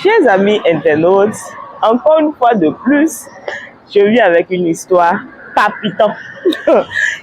Chers amis internautes, encore une fois de plus, je viens avec une histoire palpitante.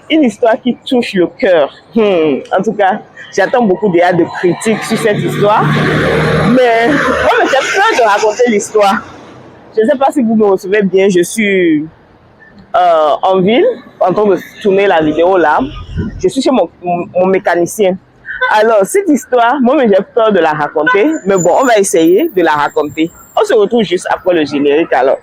Une histoire qui touche le cœur. En tout cas, j'attends beaucoup déjà de critiques sur cette histoire. Mais moi, j'ai peur de raconter l'histoire. Je ne sais pas si vous me recevez bien, je suis en ville, en train de tourner la vidéo là. Je suis chez mon mécanicien. Alors, cette histoire, moi, j'ai peur de la raconter. Mais bon, on va essayer de la raconter. On se retrouve juste après le générique alors.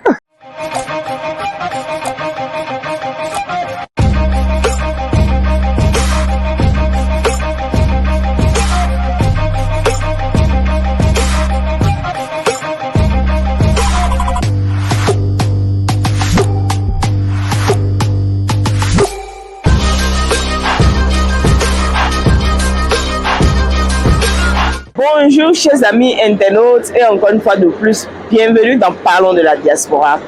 Bonjour chers amis internautes et encore une fois de plus, bienvenue dans Parlons de la diaspora.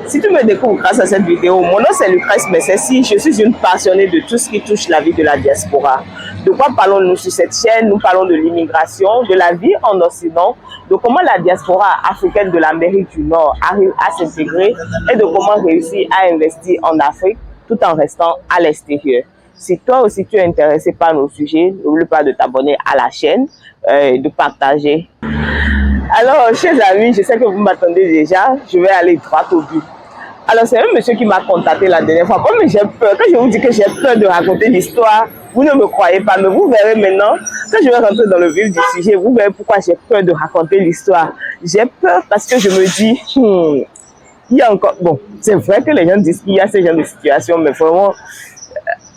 Si tu me découvres grâce à cette vidéo, mon nom c'est Lucrèce Messessi, je suis une passionnée de tout ce qui touche la vie de la diaspora. De quoi parlons-nous sur cette chaîne? Nous parlons de l'immigration, de la vie en Occident, de comment la diaspora africaine de l'Amérique du Nord arrive à s'intégrer et de comment réussir à investir en Afrique tout en restant à l'extérieur. Si toi aussi tu es intéressé par nos sujets, n'oublie pas de t'abonner à la chaîne, de partager. Alors, chers amis, je sais que vous m'attendez déjà, je vais aller droit au but. Alors, c'est un monsieur qui m'a contacté la dernière fois. Comme j'ai peur, quand je vous dis que j'ai peur de raconter l'histoire, vous ne me croyez pas, mais vous verrez maintenant, quand je vais rentrer dans le vif du sujet, vous verrez pourquoi j'ai peur de raconter l'histoire. J'ai peur parce que je me dis, il y a encore... Bon, c'est vrai que les gens disent qu'il y a ce genre de situation, mais vraiment...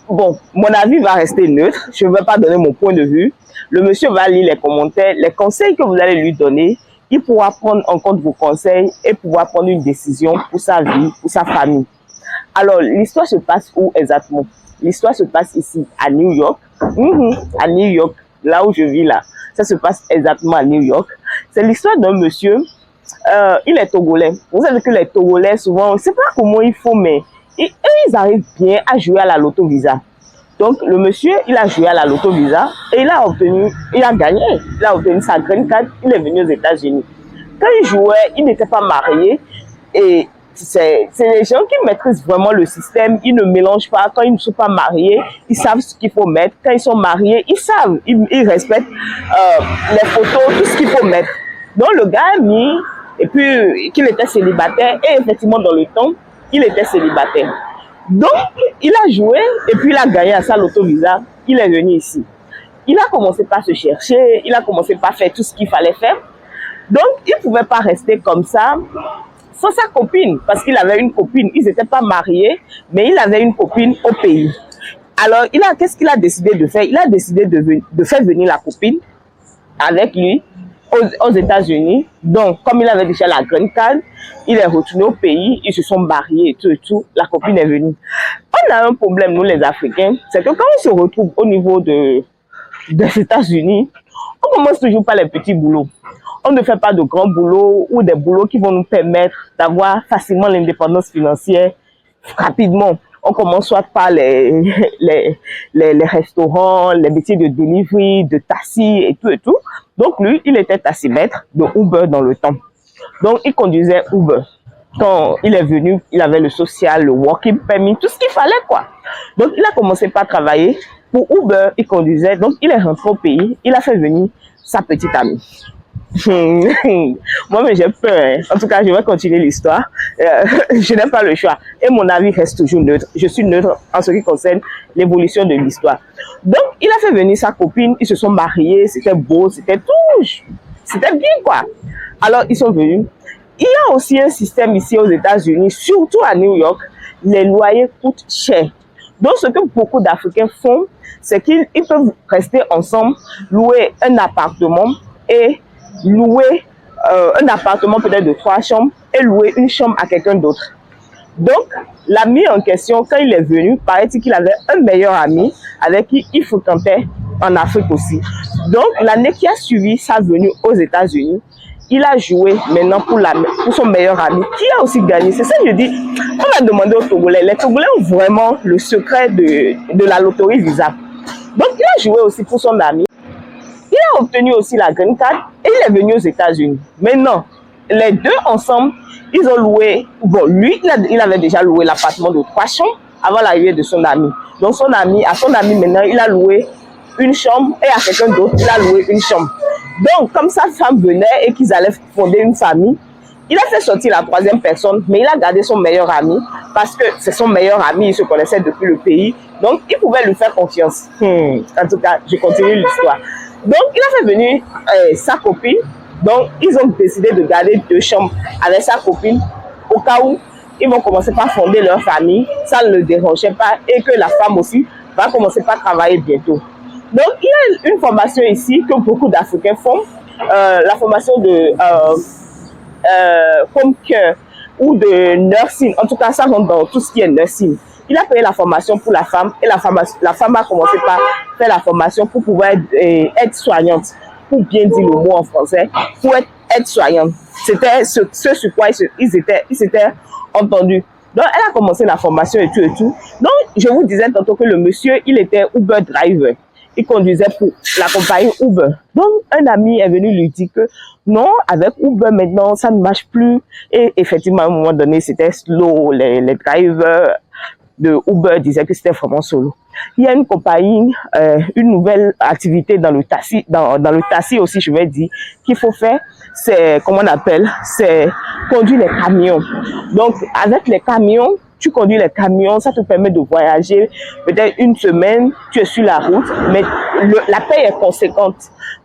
Bon, mon avis va rester neutre, je ne vais pas donner mon point de vue. Le monsieur va lire les commentaires, les conseils que vous allez lui donner. Il pourra prendre en compte vos conseils et pouvoir prendre une décision pour sa vie, pour sa famille. Alors, l'histoire se passe où exactement? L'histoire se passe ici, à New York. À New York, là où je vis là. Ça se passe exactement à New York. C'est l'histoire d'un monsieur, il est togolais. Vous savez que les Togolais, souvent, on ne sait pas comment il faut, mais ils arrivent bien à jouer à la Loto Visa. Donc, le monsieur, il a joué à la Loto Visa et il a gagné. Il a obtenu sa green card, il est venu aux États-Unis. Quand il jouait, il n'était pas marié et c'est les gens qui maîtrisent vraiment le système. Ils ne mélangent pas. Quand ils ne sont pas mariés, ils savent ce qu'il faut mettre. Quand ils sont mariés, ils savent. Ils respectent les photos, tout ce qu'il faut mettre. Donc, le gars a mis, et puis qu'il était célibataire et effectivement, dans le temps, il était célibataire. Donc, il a joué et puis il a gagné à sa Loto Visa. Il est venu ici. Il a commencé par se chercher, il a commencé par faire tout ce qu'il fallait faire. Donc, il ne pouvait pas rester comme ça sans sa copine, parce qu'il avait une copine. Ils n'étaient pas mariés, mais il avait une copine au pays. Alors, qu'est-ce qu'il a décidé de faire? Il a décidé de faire venir la copine avec lui aux États-Unis. Donc, comme il avait déjà la green card, il est retourné au pays, ils se sont mariés et tout, la copine est venue. On a un problème, nous les Africains, c'est que quand on se retrouve au niveau des États-Unis, on commence toujours par les petits boulots. On ne fait pas de grands boulots ou des boulots qui vont nous permettre d'avoir facilement l'indépendance financière rapidement. On commence soit par les restaurants, les métiers de delivery, de taxi et tout. Donc lui, il était taximètre de Uber dans le temps. Donc il conduisait Uber. Quand il est venu, il avait le social, le working permit, tout ce qu'il fallait quoi. Donc il a commencé par travailler pour Uber, il conduisait. Donc il est rentré au pays, il a fait venir sa petite amie. Moi, mais j'ai peur. En tout cas, je vais continuer l'histoire. Je n'ai pas le choix. Et mon avis reste toujours neutre. Je suis neutre en ce qui concerne l'évolution de l'histoire. Donc, il a fait venir sa copine. Ils se sont mariés. C'était beau. C'était tout. C'était bien, quoi. Alors, ils sont venus. Il y a aussi un système ici aux États-Unis, surtout à New York. Les loyers coûtent cher. Donc, ce que beaucoup d'Africains font, c'est qu'ils peuvent rester ensemble, louer un appartement et louer un appartement peut-être de 3 chambres et louer une chambre à quelqu'un d'autre. Donc, l'ami en question, quand il est venu, paraît-il qu'il avait un meilleur ami avec qui il fréquentait en Afrique aussi. Donc, l'année qui a suivi sa venue aux États-Unis, il a joué maintenant pour son meilleur ami, qui a aussi gagné. C'est ça que je dis, on va demander aux Togolais. Les Togolais ont vraiment le secret de la loterie Visa. Donc, il a joué aussi pour son ami. Il a obtenu aussi la green card et il est venu aux États-Unis. Maintenant, les deux ensemble, ils ont loué, bon, lui, il avait déjà loué l'appartement de 3 chambres avant l'arrivée de son ami. Donc, à son ami maintenant, il a loué une chambre et à quelqu'un d'autre, il a loué une chambre. Donc, comme sa femme venait et qu'ils allaient fonder une famille, il a fait sortir la 3e personne, mais il a gardé son meilleur ami parce que c'est son meilleur ami, il se connaissait depuis le pays. Donc, il pouvait lui faire confiance. En tout cas, je continue l'histoire. Donc, il a fait venir sa copine. Donc, ils ont décidé de garder 2 chambres avec sa copine au cas où ils vont commencer par fonder leur famille. Ça ne le dérangeait pas et que la femme aussi va commencer par travailler bientôt. Donc, il y a une formation ici que beaucoup d'Africains font, la formation de home care ou de nursing. En tout cas, ça rentre dans tout ce qui est nursing. Il a payé la formation pour la femme et la femme a commencé par faire la formation pour pouvoir être soignante. Pour bien dire le mot en français, pour être soignante. C'était ce sur quoi ils s'étaient entendus. Donc, elle a commencé la formation et tout. Donc, je vous disais tantôt que le monsieur, il était Uber driver. Il conduisait pour la compagnie Uber. Donc, un ami est venu lui dire que non, avec Uber maintenant, ça ne marche plus. Et effectivement, à un moment donné, c'était slow. Les drivers de Uber disaient que c'était vraiment solo. Il y a une compagnie, une nouvelle activité dans le taxi, dans le taxi aussi, je vais dire, qu'il faut faire, c'est, comment on appelle, c'est conduire les camions. Donc, avec les camions, tu conduis les camions, ça te permet de voyager peut-être une semaine, tu es sur la route, mais la paie est conséquente.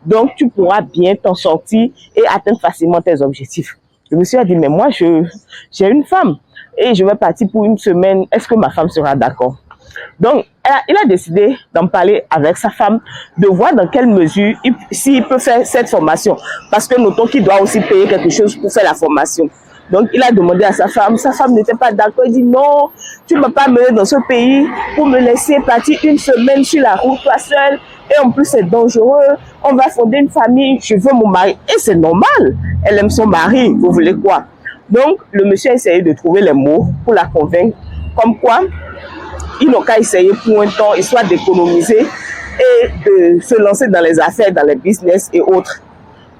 Donc, tu pourras bien t'en sortir et atteindre facilement tes objectifs. Le monsieur a dit, mais moi, j'ai une femme et je vais partir pour une semaine. Est-ce que ma femme sera d'accord? Donc, il a décidé d'en parler avec sa femme, de voir dans quelle mesure s'il peut faire cette formation. Parce que notons qu'il doit aussi payer quelque chose pour faire la formation. Donc, il a demandé à sa femme n'était pas d'accord. Il dit non, tu ne m'as pas mené dans ce pays pour me laisser partir une semaine sur la route, toi seule. Et en plus, c'est dangereux. On va fonder une famille, je veux mon mari. Et c'est normal. Elle aime son mari, vous voulez quoi? Donc, le monsieur a essayé de trouver les mots pour la convaincre. Comme quoi, ils n'ont qu'à essayer pour un temps, histoire d'économiser et de se lancer dans les affaires, dans les business et autres.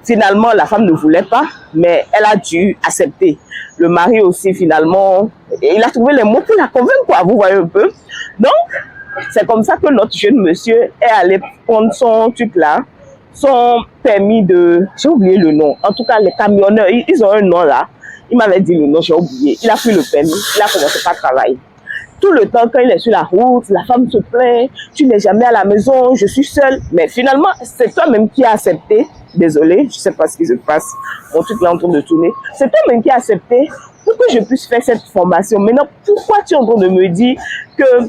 Finalement, la femme ne voulait pas, mais elle a dû accepter. Le mari aussi, finalement, il a trouvé les mots pour la convaincre, quoi, vous voyez un peu. Donc, c'est comme ça que notre jeune monsieur est allé prendre son truc là, son permis de... J'ai oublié le nom. En tout cas, les camionneurs, ils ont un nom là. Il m'avait dit le nom, j'ai oublié. Il a pris le permis, il a commencé par travailler. Tout le temps, quand il est sur la route, la femme se plaint, tu n'es jamais à la maison, je suis seule. Mais finalement, c'est toi-même qui as accepté. Désolée, je ne sais pas ce qui se passe. Mon truc là en train de tourner. C'est toi-même qui as accepté pour que je puisse faire cette formation. Maintenant, pourquoi tu es en train de me dire que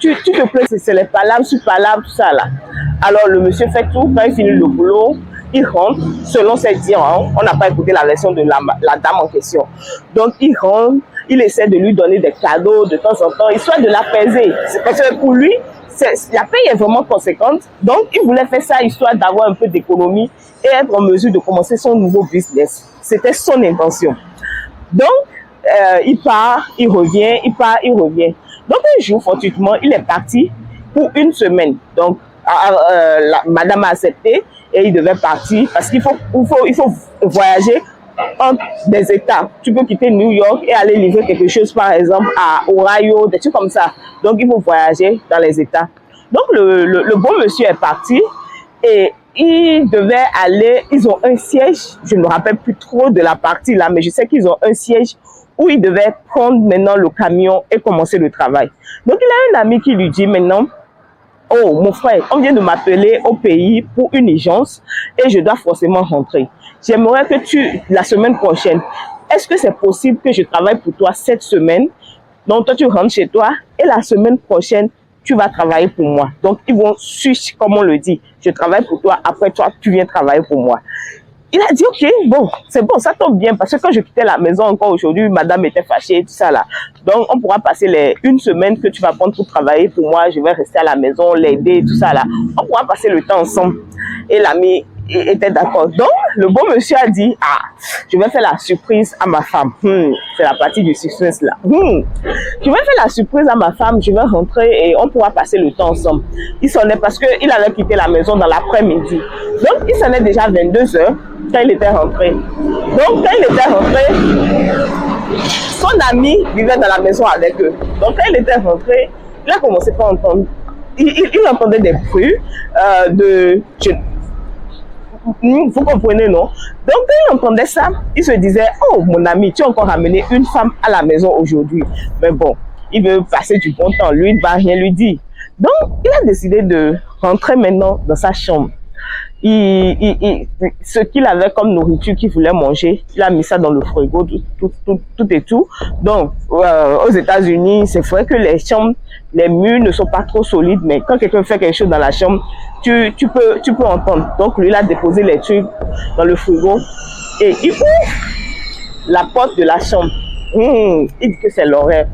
tu te plains, c'est les palabres sur palabres, tout ça là. Alors, le monsieur fait tout. Quand il finit le boulot, il rentre, selon ses dires, hein, on n'a pas écouté la version de la dame en question. Donc, il rentre, il essaie de lui donner des cadeaux de temps en temps, histoire de l'apaiser. Parce que pour lui, la paye est vraiment conséquente. Donc, il voulait faire ça histoire d'avoir un peu d'économie et être en mesure de commencer son nouveau business. C'était son intention. Donc, il part, il revient, il part, il revient. Donc, un jour, fortuitement, il est parti pour une semaine. Donc, madame a accepté et il devait partir parce qu'il faut voyager entre des États. Tu peux quitter New York et aller livrer quelque chose, par exemple, à Ohio, des trucs comme ça. Donc, il faut voyager dans les États. Donc, le bon monsieur est parti et il devait aller, ils ont un siège, je ne me rappelle plus trop de la partie là, mais je sais qu'ils ont un siège où il devait prendre maintenant le camion et commencer le travail. Donc, il a un ami qui lui dit maintenant, oh, mon frère, on vient de m'appeler au pays pour une urgence et je dois forcément rentrer. J'aimerais que la semaine prochaine, est-ce que c'est possible que je travaille pour toi cette semaine? Donc, toi, tu rentres chez toi et la semaine prochaine, tu vas travailler pour moi. Donc, ils vont switch, comme on le dit. Je travaille pour toi, après toi, tu viens travailler pour moi. Il a dit, ok, bon, c'est bon, ça tombe bien, parce que quand je quittais la maison encore aujourd'hui, madame était fâchée, tout ça là. Donc, on pourra passer une semaine que tu vas prendre pour travailler pour moi, je vais rester à la maison, l'aider, tout ça là. On pourra passer le temps ensemble. Et l'ami était d'accord. Donc, le bon monsieur a dit, ah, je vais faire la surprise à ma femme. C'est la partie du suspense là. Je vais faire la surprise à ma femme, je vais rentrer et on pourra passer le temps ensemble. Il sonnait parce qu'il avait quitté la maison dans l'après-midi. Donc, il sonnait déjà 22 heures quand il était rentré. Donc, quand il était rentré, son ami vivait dans la maison avec eux. Donc, quand il était rentré, il a commencé par entendre, il entendait des bruits vous comprenez, non? Donc, quand il entendait ça, il se disait, oh, mon ami, tu as encore ramené une femme à la maison aujourd'hui. Mais bon, il veut passer du bon temps. Lui, il ne va rien lui dire. Donc, il a décidé de rentrer maintenant dans sa chambre. Ce qu'il avait comme nourriture qu'il voulait manger, il a mis ça dans le frigo, tout et tout. Donc, aux États-Unis, c'est vrai que les chambres, les murs ne sont pas trop solides, mais quand quelqu'un fait quelque chose dans la chambre, tu peux entendre. Donc, lui, il a déposé les trucs dans le frigo et il ouvre la porte de la chambre. Il dit que c'est l'horreur.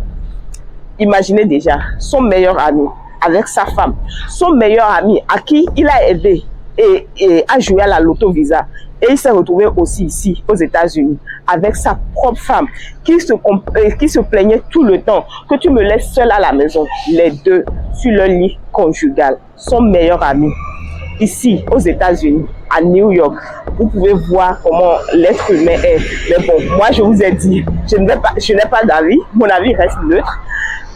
Imaginez déjà son meilleur ami avec sa femme, son meilleur ami à qui il a aidé et a joué à la Loto Visa. Et il s'est retrouvé aussi ici, aux États-Unis, avec sa propre femme, qui se plaignait tout le temps que tu me laisses seule à la maison, les deux, sur le lit conjugal. Son meilleur ami, ici, aux États-Unis, à New York. Vous pouvez voir comment l'être humain est. Mais bon, moi, je vous ai dit, je n'ai pas d'avis, mon avis reste neutre.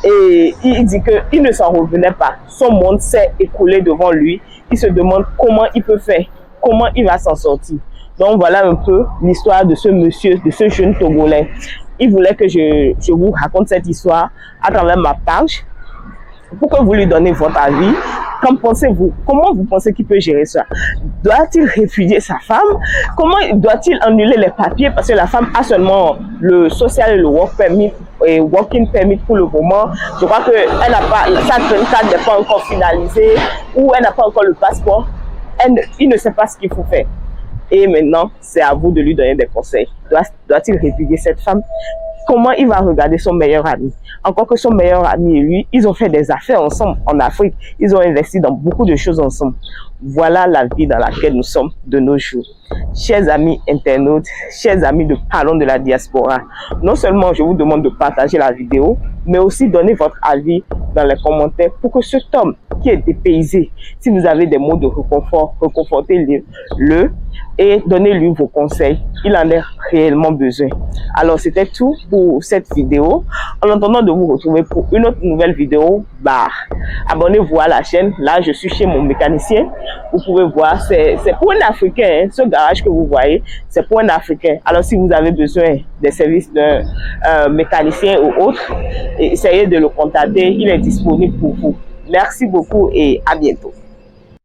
Et il dit qu'il ne s'en revenait pas. Son monde s'est écoulé devant lui. Il se demande comment il peut faire, comment il va s'en sortir. Donc voilà un peu l'histoire de ce monsieur, de ce jeune Togolais. Il voulait que je vous raconte cette histoire à travers ma page pour que vous lui donnez votre avis. Qu'en pensez-vous? Comment vous pensez qu'il peut gérer ça? Doit-il répudier sa femme? Comment doit-il annuler les papiers? Parce que la femme a seulement le social et le work permit et working permit pour le moment. Je crois que elle n'a pas, sa green card n'est pas encore finalisée ou elle n'a pas encore le passeport. Il ne sait pas ce qu'il faut faire. Et maintenant, c'est à vous de lui donner des conseils. Doit-il répudier cette femme? Comment il va regarder son meilleur ami? Encore que son meilleur ami et lui, ils ont fait des affaires ensemble en Afrique. Ils ont investi dans beaucoup de choses ensemble. Voilà la vie dans laquelle nous sommes de nos jours. Chers amis internautes, chers amis de Parlons de la diaspora, non seulement je vous demande de partager la vidéo, mais aussi donner votre avis dans les commentaires pour que cet homme qui est dépaysé, si vous avez des mots de réconfort, reconfortez-le et donnez-lui vos conseils. Il en a réellement besoin. Alors, c'était tout pour cette vidéo. En attendant de vous retrouver pour une autre nouvelle vidéo, abonnez-vous à la chaîne. Là, je suis chez mon mécanicien. Vous pouvez voir, c'est pour un Africain. Hein, ce garage que vous voyez, c'est pour un Africain. Alors, si vous avez besoin des services d'un mécanicien ou autre, essayez de le contacter. Il est disponible pour vous. Merci beaucoup et à bientôt.